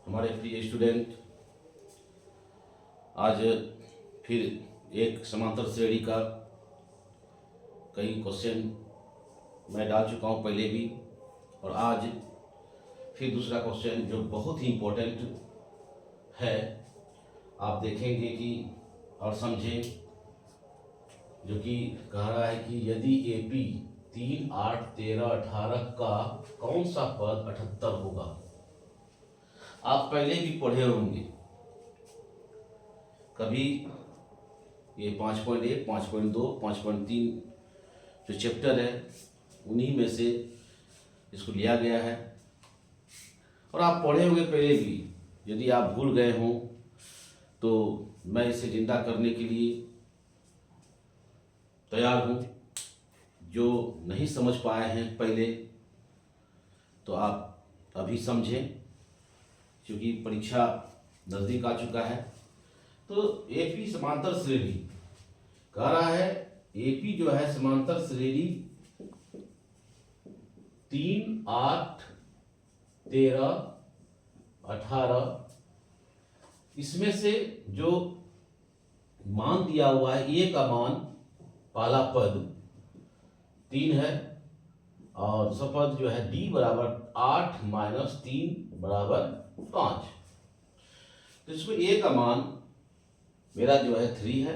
हमारे प्रिय स्टूडेंट, आज फिर एक समांतर श्रेणी का कई क्वेश्चन मैं डाल चुका हूँ पहले भी, और आज फिर दूसरा क्वेश्चन जो बहुत ही इम्पोर्टेंट है, आप देखेंगे कि और समझें, जो कि कह रहा है कि यदि AP 3, 8, 13, 18 का कौन सा पद 78 होगा। आप पहले भी पढ़े होंगे कभी ये 5.1, 5.2, 5.3 जो चैप्टर है उन्हीं में से इसको लिया गया है, और आप पढ़े होंगे पहले भी। यदि आप भूल गए हों तो मैं इसे जिंदा करने के लिए तैयार हूँ। जो नहीं समझ पाए हैं पहले तो आप अभी समझें, क्योंकि परीक्षा नज़दीक आ चुका है। तो AP समांतर श्रेणी कह रहा है, AP जो है समांतर श्रेणी 3, 8, 13, 18, इसमें से जो मान दिया हुआ है, A का मान पहला पद 3 है, और दूसरा पद जो है D बराबर 8 - 3 बराबर 5। तो इसमें A का मान मेरा जो है 3 है,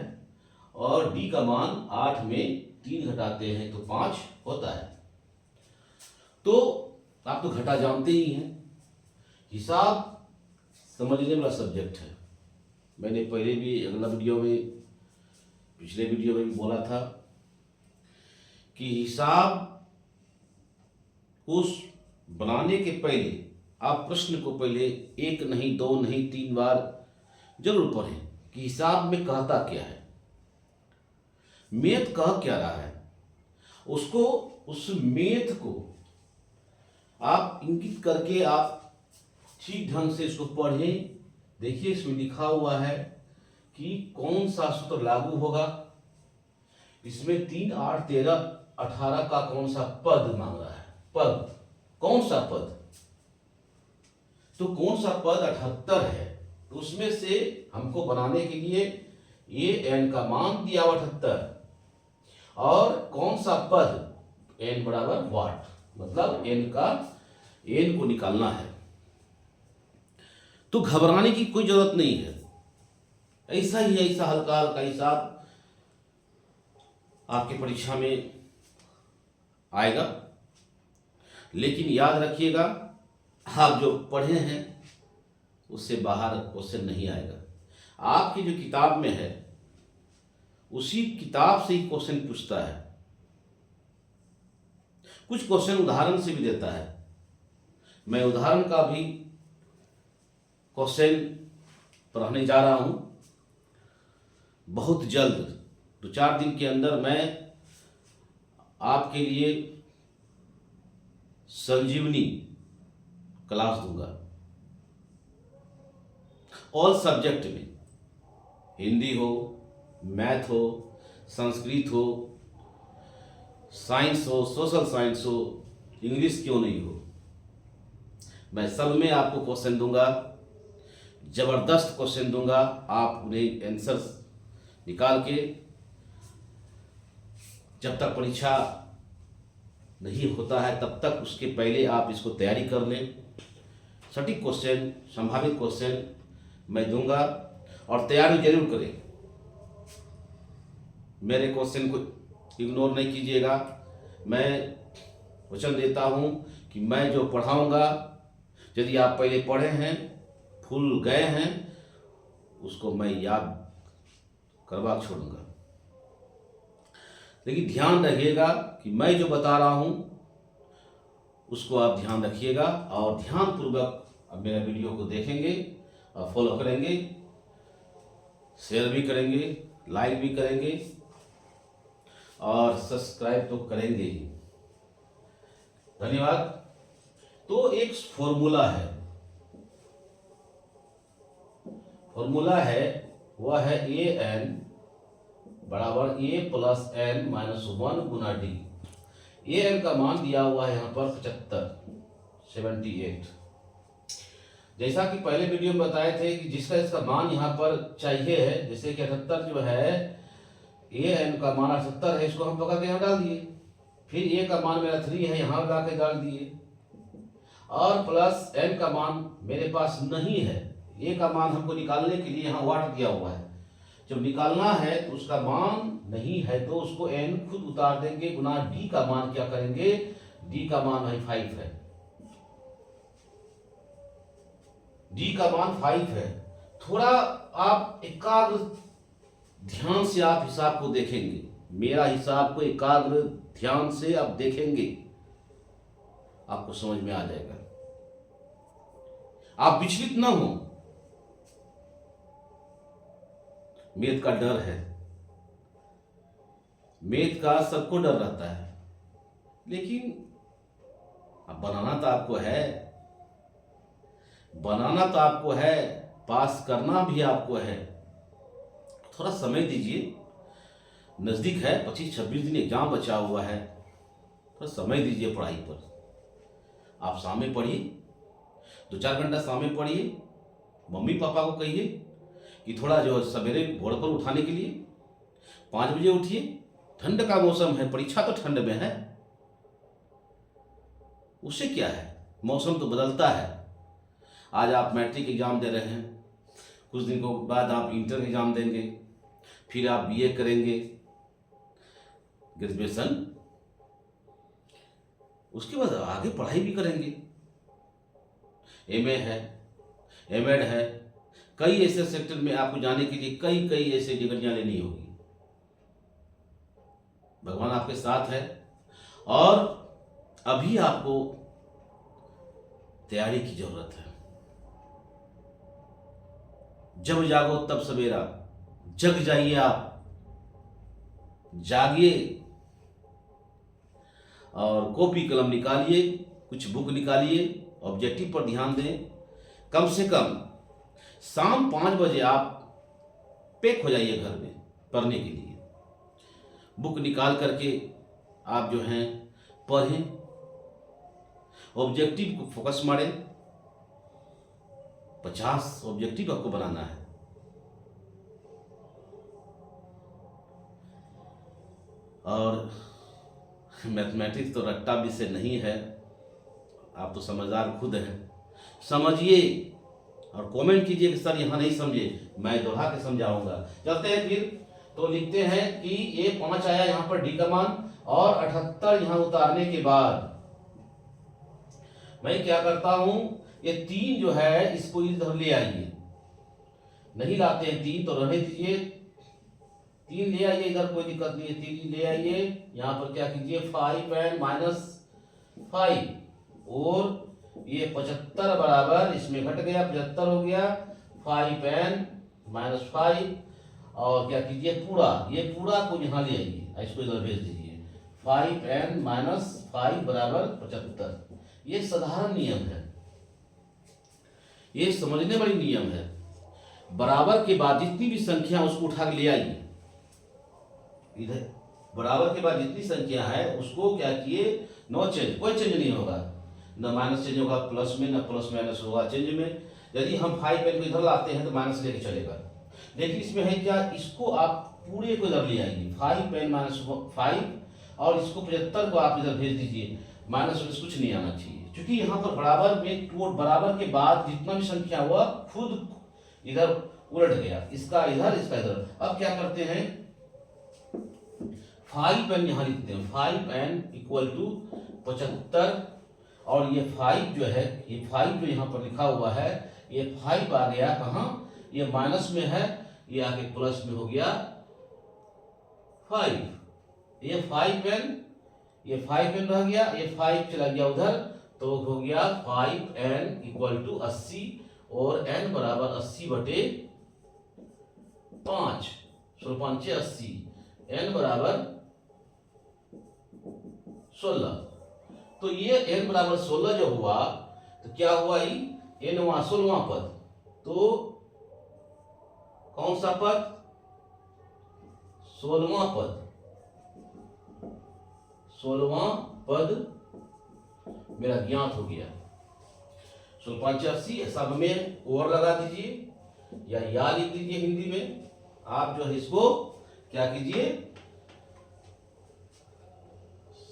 और D का मान 8 में 3 घटाते हैं तो 5 होता है। तो आप तो घटा जानते ही हैं, हिसाब समझने वाला सब्जेक्ट है। मैंने पहले भी अगला वीडियो में, पिछले वीडियो में भी बोला था कि हिसाब उस बनाने के पहले आप प्रश्न को पहले 1 नहीं, 2 नहीं, 3 बार जरूर पढ़ें कि हिसाब में कहता क्या है, मैथ कह क्या रहा है। उसको, उस मैथ को आप इंगित करके आप ठीक ढंग से इसको पढ़ें। देखिए इसमें लिखा हुआ है कि कौन सा सूत्र लागू होगा। इसमें 3, 8, 13, 18 का कौन सा पद मांग रहा है, पद, कौन सा पद। तो कौन सा पद 78 है, तो उसमें से हमको बनाने के लिए ये n का मान दिया 78, और कौन सा पद n बराबर वाट, मतलब n को निकालना है। तो घबराने की कोई जरूरत नहीं है, ऐसा ही ऐसा हल्का हल्का हिसाब आपके परीक्षा में आएगा। लेकिन याद रखिएगा, आप जो पढ़े हैं उससे बाहर क्वेश्चन नहीं आएगा। आपकी जो किताब में है उसी किताब से ही क्वेश्चन पूछता है। कुछ क्वेश्चन उदाहरण से भी देता है। मैं उदाहरण का भी क्वेश्चन पढ़ाने जा रहा हूं बहुत जल्द। 2-4 दिन के अंदर मैं आपके लिए संजीवनी क्लास दूंगा, ऑल सब्जेक्ट में, हिंदी हो, मैथ हो, संस्कृत हो, साइंस हो, सोशल साइंस हो, इंग्लिश क्यों नहीं हो, मैं सब में आपको क्वेश्चन दूंगा। जबरदस्त क्वेश्चन दूंगा, आप उन्हें आंसर्स निकाल के, जब तक परीक्षा नहीं होता है तब तक उसके पहले आप इसको तैयारी कर लें। सटीक क्वेश्चन, संभावित क्वेश्चन मैं दूंगा, और तैयारी जरूर करें। मेरे क्वेश्चन को इग्नोर नहीं कीजिएगा। मैं वचन देता हूं कि मैं जो पढ़ाऊंगा, यदि आप पहले पढ़े हैं, भूल गए हैं, उसको मैं याद करवा छोड़ूंगा। लेकिन ध्यान रखिएगा कि मैं जो बता रहा हूं उसको आप ध्यान रखिएगा, और ध्यानपूर्वक अब मेरा वीडियो को देखेंगे और फॉलो करेंगे, शेयर भी करेंगे, लाइक भी करेंगे, और सब्सक्राइब तो करेंगे ही। धन्यवाद। तो एक फॉर्मूला है, वह है AN बराबर A + N - 1 Guna D। AN का मान दिया हुआ है यहाँ पर 78। जैसा कि पहले वीडियो में बताए थे कि जिसका इसका मान यहाँ पर चाहिए है, जैसे कि 78 जो है, ए एन का मान 78 है, इसको हम पकड़ के यहाँ डाल दिए। फिर ए का मान मेरा 3 है, यहाँ ला के डाल दिए, और प्लस एन का मान मेरे पास नहीं है। ए का मान हमको निकालने के लिए यहाँ वाट दिया हुआ है, जब निकालना है तो उसका मान नहीं है तो उसको एन खुद उतार देंगे, गुना डी का मान क्या करेंगे, डी का मान भाई 5 है, डी का मान 5 है। थोड़ा आप एकाग्र ध्यान से आप हिसाब को देखेंगे, मेरा हिसाब को एकाग्र ध्यान से आप देखेंगे, आपको समझ में आ जाएगा। आप विचलित ना हो, मैथ का डर है, मैथ का सबको डर रहता है, लेकिन अब बनाना तो आपको है, बनाना तो आपको है, पास करना भी आपको है। थोड़ा समय दीजिए, नजदीक है, 25-26 दिन एग्जाम बचा हुआ है, थोड़ा समय दीजिए पढ़ाई पर। आप शाम में पढ़िए, 2-4 घंटा शाम में पढ़िए। मम्मी पापा को कहिए कि थोड़ा जो सवेरे भोर पर उठाने के लिए 5 बजे उठिए, ठंड का मौसम है, परीक्षा तो ठंड में है, उससे क्या है, मौसम तो बदलता है। आज आप मैट्रिक एग्जाम दे रहे हैं, कुछ दिन को बाद आप इंटर एग्जाम देंगे, फिर आप बीए करेंगे, ग्रेजुएशन, उसके बाद आगे पढ़ाई भी करेंगे, एमए है, एमएड है, कई ऐसे सेक्टर में आपको जाने के लिए कई ऐसे डिग्रियां लेनी होगी। भगवान आपके साथ है और अभी आपको तैयारी की जरूरत है। जब जागो तब सवेरा, जग जाइए, आप जागिए और कॉपी कलम निकालिए, कुछ बुक निकालिए, ऑब्जेक्टिव पर ध्यान दें। कम से कम शाम 5 बजे आप पैक हो जाइए घर में पढ़ने के लिए, बुक निकाल करके आप जो हैं पढ़ें, ऑब्जेक्टिव को फोकस मारें। 50 ऑब्जेक्टिव आपको बनाना है। और मैथमेटिक्स तो रट्टा विषय नहीं है, आप तो समझदार खुद हैं, समझिए और कमेंट कीजिए कि सर यहाँ नहीं समझे, मैं दोहरा के समझाऊंगा। चलते हैं फिर, तो लिखते हैं कि ये 5 आया यहाँ पर डी का मान, और 78 यहाँ उतारने के बाद मैं क्या करता हूं, ये 3 जो है इसको इधर ले आइए, नहीं लाते हैं 3 तो रहने दीजिए, 3 ले आइए इधर, कोई दिक्कत नहीं है, 3 ले आइए। यहाँ पर क्या कीजिए, 5 एंड -5, और ये 75 बराबर, इसमें घट गया, 75 हो गया, 5 एंड -5, और क्या कीजिए पूरा, ये पूरा को यहाँ ले आइए, इसको इधर भेज दीजिए, 5 एंड -5 बराबर 75। ये साधारण नियम है, ये समझने वाली नियम है। बराबर के बाद जितनी भी संख्या उसको उठा के ले आइए इधर, बराबर के बाद जितनी संख्या है उसको क्या किए, नो चेंज, कोई चेंज नहीं होगा, न माइनस चेंज होगा प्लस में, न प्लस माइनस होगा चेंज में। यदि हम 5 पेन को इधर लाते हैं तो माइनस लेके चलेगा, लेकिन इसमें है क्या, इसको आप पूरे को इधर ले आइए, 5 पेन -5, और इसको 75 को आप इधर भेज दीजिए, माइनस कुछ नहीं आना चाहिए, क्योंकि यहाँ पर बराबर में बराबर के बाद जितना भी संख्या हुआ खुद इधर उलट गया, इसका इधर, इसका इधर। अब क्या करते हैं, 5 एन यहाँ लिखते हैं, 5 एन इक्वल टू 75, और ये 5 जो है, ये 5 जो यहाँ पर लिखा हुआ है, ये 5 आ गया कहाँ, ये माइनस में है, ये आके प्लस में हो गया 5, ये 5 एन, ये 5 एन रह गया, ये 5 चला गया उधर, तो हो गया 5 एन इक्वल टू 80, और एन बराबर 80/5, 16 80, एन बराबर 16। तो ये एन बराबर 16 जो हुआ, तो क्या हुआ, एन वहां 16वां पद, तो कौन सा पद, 16वां पद, 16वां पद मेरा ज्ञात हो गया। 1685 सब में ओवर लगा दीजिए या लिख दीजिए हिंदी में। आप जो है इसको क्या कीजिए,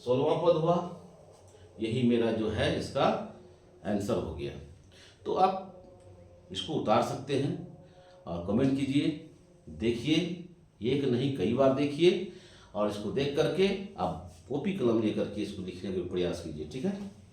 16वां पद हुआ, यही मेरा जो है इसका आंसर हो गया। तो आप इसको उतार सकते हैं और कमेंट कीजिए। देखिए, एक नहीं कई बार देखिए और इसको देख करके आप कॉपी कलम लेकर के इसको लिखने का प्रयास कीजिए। ठीक है।